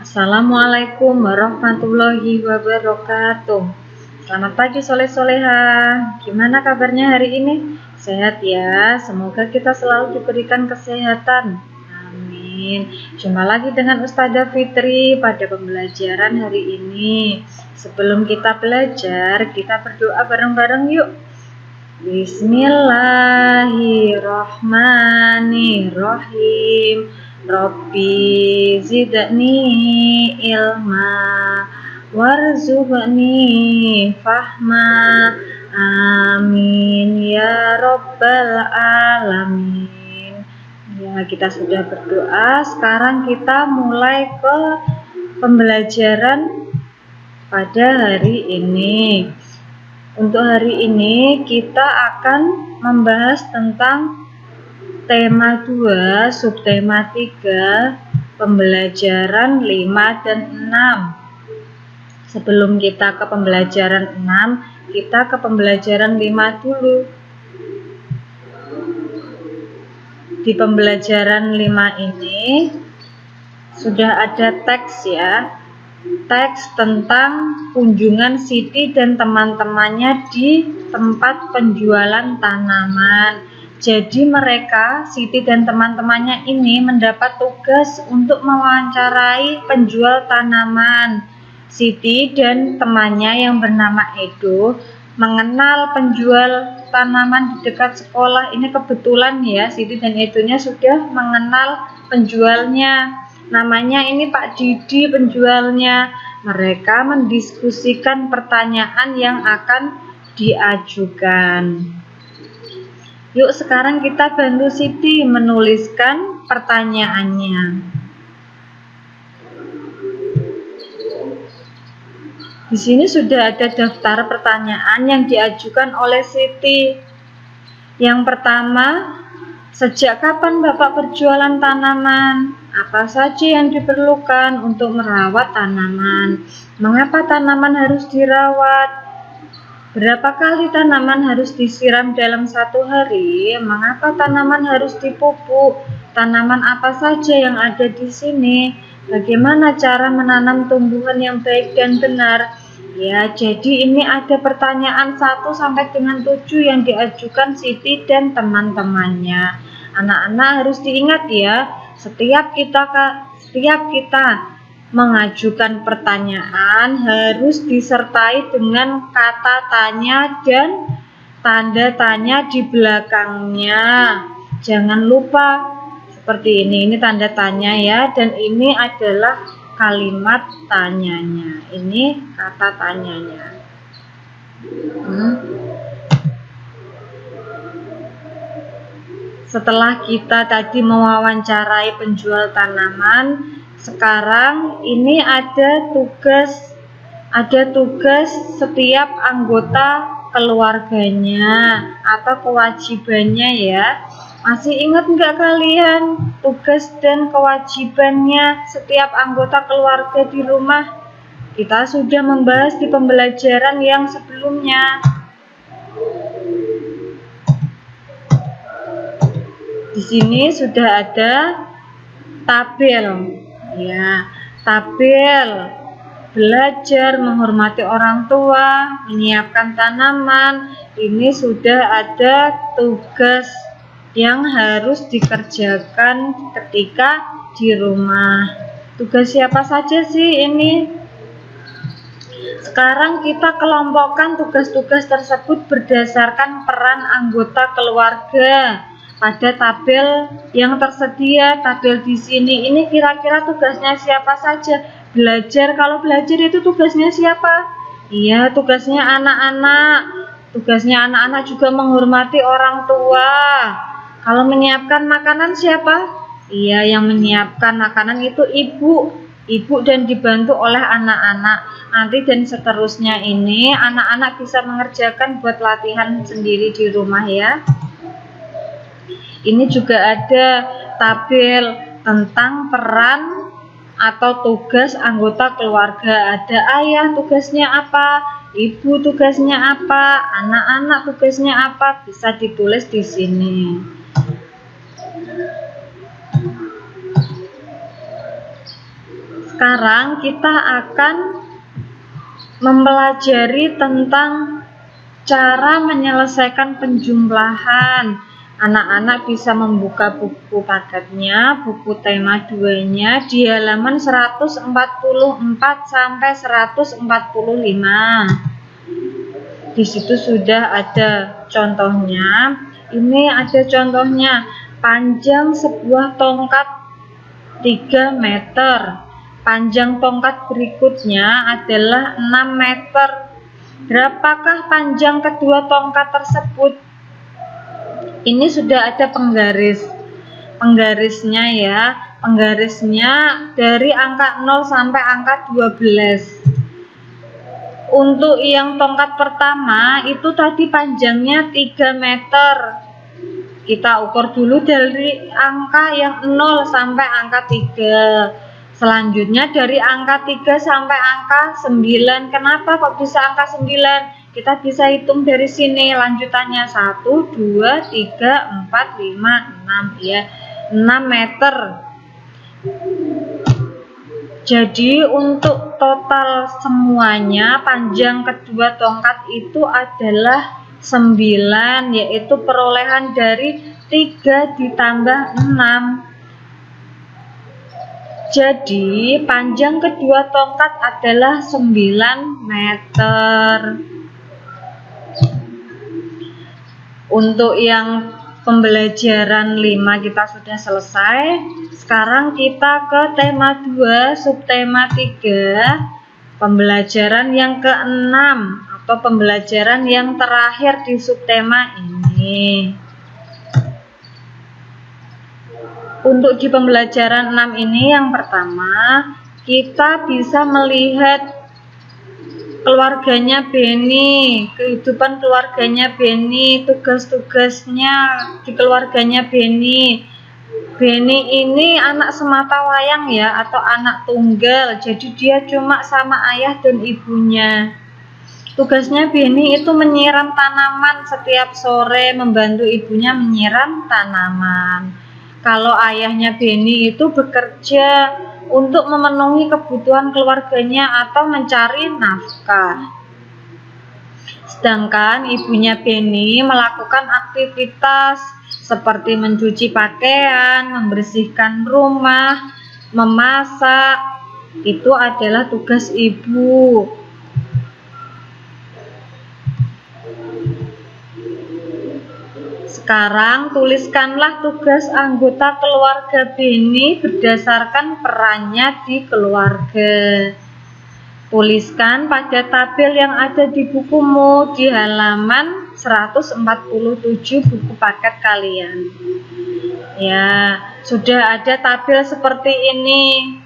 Assalamualaikum warahmatullahi wabarakatuh. Selamat pagi soleh-soleha. Gimana kabarnya hari ini? Sehat ya? Semoga kita selalu diberikan kesehatan. Amin. Jumpa lagi dengan Ustazah Fitri pada pembelajaran hari ini. Sebelum kita belajar, kita berdoa bareng-bareng yuk. Bismillahirrahmanirrahim. Rabbi zidni ilma warzuqni fahma. Amin ya rabbal alamin. Ya, kita sudah berdoa. Sekarang kita mulai ke pembelajaran pada hari ini. Untuk hari ini kita akan membahas tentang tema 2, subtema 3, pembelajaran 5 dan 6. Sebelum kita ke pembelajaran 6, kita ke pembelajaran 5 dulu. Di pembelajaran 5 ini sudah ada teks ya. Teks tentang kunjungan Siti dan teman-temannya di tempat penjualan tanaman. Jadi mereka, Siti dan teman-temannya ini mendapat tugas untuk mewawancarai penjual tanaman. Siti dan temannya yang bernama Edo mengenal penjual tanaman di dekat sekolah. Ini kebetulan ya, Siti dan Edonya sudah mengenal penjualnya. Namanya ini Pak Didi penjualnya. Mereka mendiskusikan pertanyaan yang akan diajukan. Yuk sekarang kita bantu Siti menuliskan pertanyaannya. Di sini sudah ada daftar pertanyaan yang diajukan oleh Siti. Yang pertama, sejak kapan Bapak berjualan tanaman? Apa saja yang diperlukan untuk merawat tanaman? Mengapa tanaman harus dirawat? Berapa kali tanaman harus disiram dalam satu hari? Mengapa tanaman harus dipupuk? Tanaman apa saja yang ada di sini? Bagaimana cara menanam tumbuhan yang baik dan benar? Ya, jadi ini ada pertanyaan 1 sampai dengan 7 yang diajukan Siti dan teman-temannya. Anak-anak harus diingat ya, setiap kita mengajukan pertanyaan harus disertai dengan kata tanya dan tanda tanya di belakangnya. Jangan lupa seperti ini tanda tanya ya, dan ini adalah kalimat tanyanya. Ini kata tanyanya. Setelah kita tadi mewawancarai penjual tanaman, sekarang ini ada tugas setiap anggota keluarganya atau kewajibannya ya. Masih ingat nggak kalian tugas dan kewajibannya setiap anggota keluarga di rumah? Kita sudah membahas di pembelajaran yang sebelumnya. Di sini sudah ada tabel. Ya, tabel belajar, menghormati orang tua, menyiapkan tanaman. Ini sudah ada tugas yang harus dikerjakan ketika di rumah. Tugas siapa saja sih ini? Sekarang kita kelompokkan tugas-tugas tersebut berdasarkan peran anggota keluarga. Pada tabel yang tersedia, tabel di sini ini kira-kira tugasnya siapa saja? Belajar, kalau belajar itu tugasnya siapa? Iya, tugasnya anak-anak. Tugasnya anak-anak juga menghormati orang tua. Kalau menyiapkan makanan siapa? Iya, yang menyiapkan makanan itu ibu dan dibantu oleh anak-anak. Nanti dan seterusnya ini anak-anak bisa mengerjakan buat latihan sendiri di rumah ya. Ini juga ada tabel tentang peran atau tugas anggota keluarga. Ada ayah tugasnya apa, ibu tugasnya apa, anak-anak tugasnya apa, bisa ditulis di sini. Sekarang kita akan mempelajari tentang cara menyelesaikan penjumlahan. Anak-anak bisa membuka buku paketnya, buku tema 2-nya di halaman 144 sampai 145. Di situ sudah ada contohnya. Ini ada contohnya. Panjang sebuah tongkat 3 meter. Panjang tongkat berikutnya adalah 6 meter. Berapakah panjang kedua tongkat tersebut? Ini sudah ada penggarisnya ya. Penggarisnya dari angka 0 sampai angka 12. Untuk yang tongkat pertama itu tadi panjangnya 3 meter. Kita ukur dulu dari angka yang 0 sampai angka 3. Selanjutnya dari angka 3 sampai angka 9. Kenapa kok bisa angka 9? Kita bisa hitung dari sini lanjutannya 1, 2, 3, 4, 5, 6 ya. 6 meter. Jadi untuk total semuanya panjang kedua tongkat itu adalah 9, yaitu perolehan dari 3 ditambah 6. Jadi panjang kedua tongkat adalah 9 meter. Untuk yang pembelajaran 5 kita sudah selesai. Sekarang kita ke tema 2, subtema 3, pembelajaran yang ke-6 atau pembelajaran yang terakhir di subtema ini. Untuk di pembelajaran 6 ini yang pertama, kita bisa melihat keluarganya Benny, kehidupan keluarganya Benny, tugas-tugasnya di keluarganya Benny. Benny ini anak sematawayang ya, atau anak tunggal, jadi dia cuma sama ayah dan ibunya. Tugasnya Benny itu menyiram tanaman setiap sore, membantu ibunya menyiram tanaman. Kalau ayahnya Benny itu bekerja untuk memenuhi kebutuhan keluarganya atau mencari nafkah. Sedangkan ibunya Benny melakukan aktivitas seperti mencuci pakaian, membersihkan rumah, memasak. Itu adalah tugas ibu. Sekarang tuliskanlah tugas anggota keluarga Benny berdasarkan perannya di keluarga. Tuliskan pada tabel yang ada di bukumu di halaman 147 buku paket kalian. Ya, sudah ada tabel seperti ini.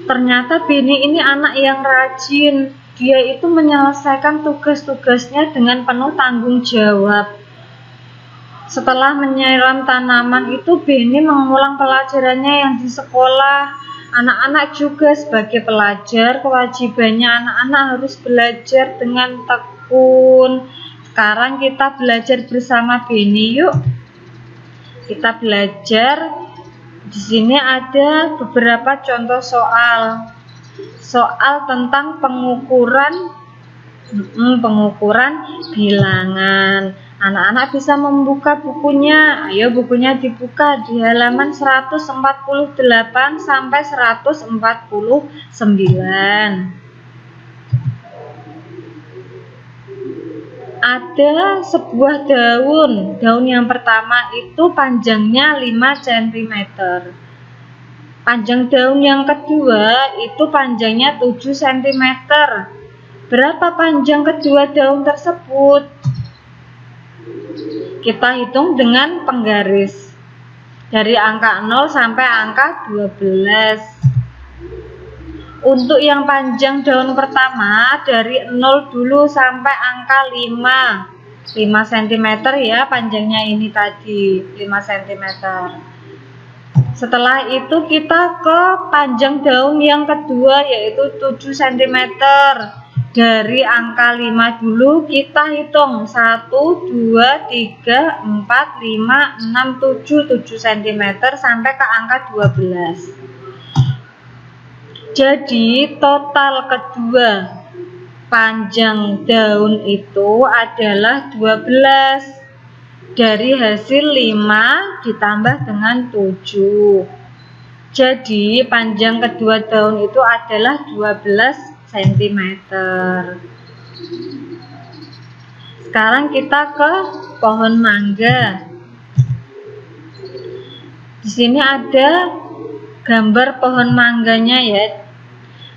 Ternyata Benny ini anak yang rajin. Dia itu menyelesaikan tugas-tugasnya dengan penuh tanggung jawab. Setelah menyiram tanaman itu, Benny mengulang pelajarannya yang di sekolah. Anak-anak juga sebagai pelajar, kewajibannya anak-anak harus belajar dengan tekun. Sekarang kita belajar bersama Benny, yuk. Kita belajar. Di sini ada beberapa contoh soal tentang pengukuran bilangan. Anak-anak bisa membuka bukunya. Ayo bukunya dibuka di halaman 148 sampai 149. Ada sebuah daun yang pertama itu panjangnya 5 cm. Panjang daun yang kedua itu panjangnya 7 cm. Berapa panjang kedua daun tersebut? Kita hitung dengan penggaris dari angka 0 sampai angka 12. Untuk yang panjang daun pertama dari 0 dulu sampai angka 5 cm ya, panjangnya ini tadi 5 cm. Setelah itu kita ke panjang daun yang kedua yaitu 7 cm. Dari angka 5 dulu kita hitung 1, 2, 3, 4, 5, 6, 7 cm sampai ke angka 12. Jadi total kedua panjang daun itu adalah 12 dari hasil 5 ditambah dengan 7. Jadi panjang kedua daun itu adalah 12 cm. Sekarang kita ke pohon mangga. Di sini ada gambar pohon mangganya ya.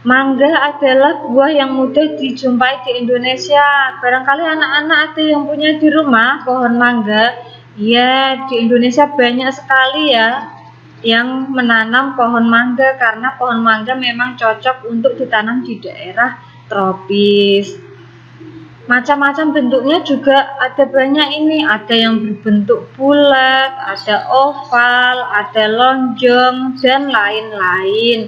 Mangga adalah buah yang mudah dijumpai di Indonesia. Barangkali anak-anak ada yang punya di rumah pohon mangga. Ya, di Indonesia banyak sekali ya yang menanam pohon mangga, karena pohon mangga memang cocok untuk ditanam di daerah tropis. Macam-macam bentuknya juga ada banyak ini, ada yang berbentuk bulat, ada oval, ada lonjong, dan lain-lain.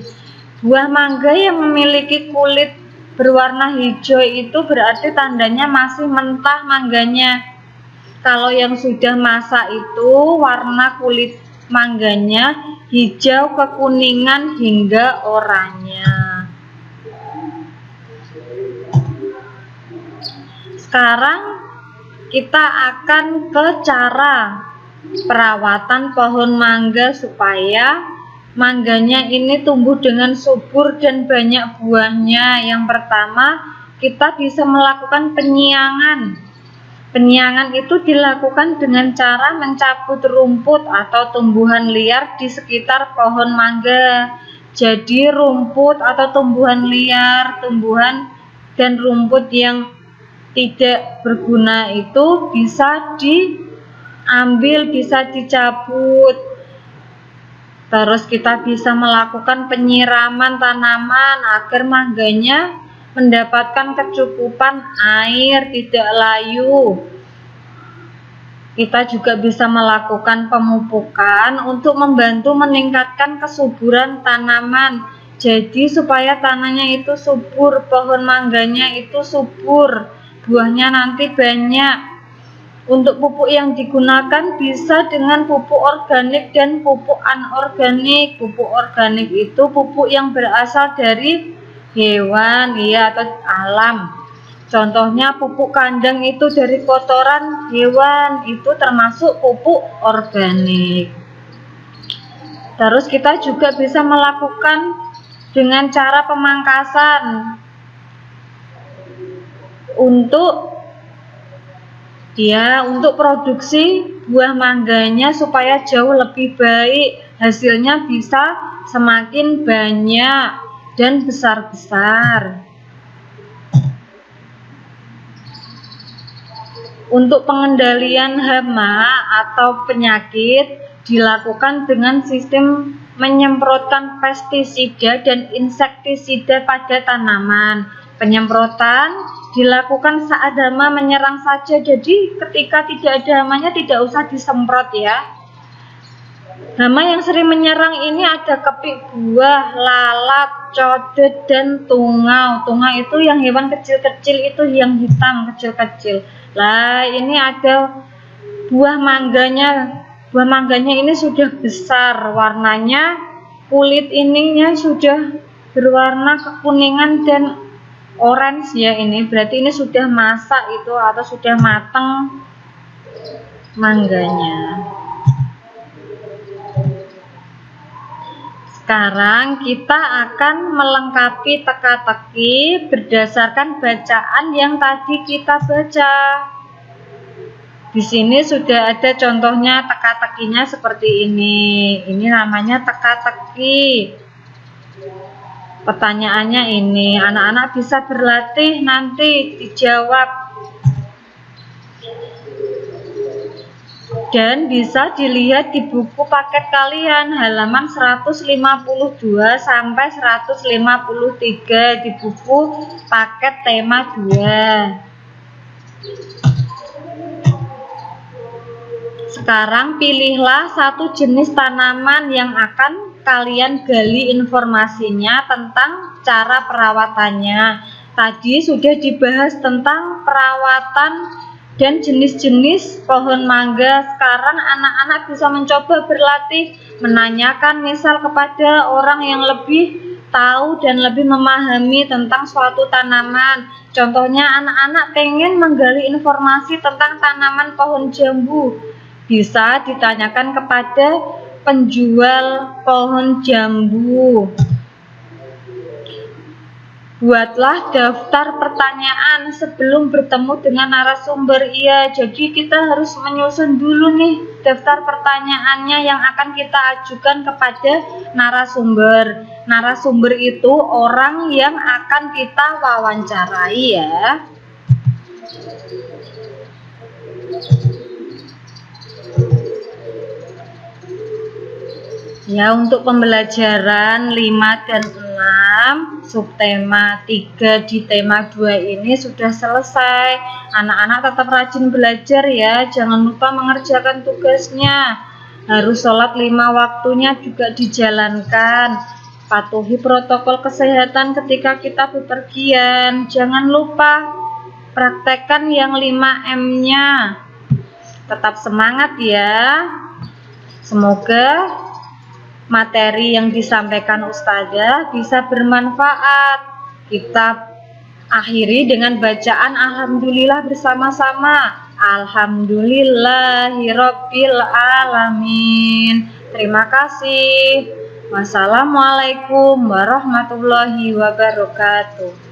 Buah mangga yang memiliki kulit berwarna hijau itu berarti tandanya masih mentah mangganya. Kalau yang sudah masak itu warna kulit mangganya hijau kekuningan hingga oranye. Sekarang kita akan ke cara perawatan pohon mangga supaya mangganya ini tumbuh dengan subur dan banyak buahnya. Yang pertama, kita bisa melakukan penyiangan. Penyiangan itu dilakukan dengan cara mencabut rumput atau tumbuhan liar di sekitar pohon mangga. Jadi rumput atau tumbuhan liar, tumbuhan dan rumput yang tidak berguna itu bisa diambil, bisa dicabut. Terus kita bisa melakukan penyiraman tanaman agar mangganya mendapatkan kecukupan air, tidak layu. Kita juga bisa melakukan pemupukan untuk membantu meningkatkan kesuburan tanaman. Jadi supaya tanahnya itu subur, pohon mangganya itu subur, buahnya nanti banyak. Untuk pupuk yang digunakan bisa dengan pupuk organik dan pupuk anorganik. Pupuk organik itu pupuk yang berasal dari hewan ya, atau alam. Contohnya pupuk kandang itu dari kotoran hewan, itu termasuk pupuk organik. Terus kita juga bisa melakukan dengan cara pemangkasan untuk produksi buah mangganya supaya jauh lebih baik, hasilnya bisa semakin banyak dan besar-besar. Untuk pengendalian hama atau penyakit dilakukan dengan sistem menyemprotkan pestisida dan insektisida pada tanaman. Penyemprotan dilakukan saat hama menyerang saja, jadi ketika tidak ada hamanya tidak usah disemprot ya. Hama yang sering menyerang ini ada kepik buah, lalat, codot, dan tungau. Tungau itu yang hewan kecil-kecil itu, yang hitam kecil-kecil. Lah ini ada buah mangganya. Buah mangganya ini sudah besar, warnanya kulit ininya sudah berwarna kekuningan dan orange ya, ini berarti ini sudah masak itu atau sudah matang mangganya. Sekarang kita akan melengkapi teka-teki berdasarkan bacaan yang tadi kita baca. Di sini sudah ada contohnya teka-tekinya seperti ini. Ini namanya teka-teki. Pertanyaannya ini, anak-anak bisa berlatih nanti dijawab. Dan bisa dilihat di buku paket kalian halaman 152 sampai 153 di buku paket tema 2. Sekarang pilihlah satu jenis tanaman yang akan kalian gali informasinya tentang cara perawatannya. Tadi sudah dibahas tentang perawatan dan jenis-jenis pohon mangga. Sekarang anak-anak bisa mencoba berlatih menanyakan misal kepada orang yang lebih tahu dan lebih memahami tentang suatu tanaman. Contohnya anak-anak pengen menggali informasi tentang tanaman pohon jambu, bisa ditanyakan kepada penjual pohon jambu. Buatlah daftar pertanyaan sebelum bertemu dengan narasumber. Iya, jadi kita harus menyusun dulu nih daftar pertanyaannya yang akan kita ajukan kepada narasumber. Narasumber itu orang yang akan kita wawancarai ya. Ya, untuk pembelajaran 5 dan 6 subtema 3 di tema 2 ini sudah selesai. Anak-anak tetap rajin belajar ya, jangan lupa mengerjakan tugasnya. Harus sholat 5 waktunya juga dijalankan. Patuhi protokol kesehatan ketika kita bepergian. Jangan lupa praktekkan yang 5M-nya. Tetap semangat ya. Semoga materi yang disampaikan Ustazah bisa bermanfaat. Kita akhiri dengan bacaan alhamdulillah bersama-sama. Alhamdulillahirabbil alamin. Terima kasih. Wassalamualaikum warahmatullahi wabarakatuh.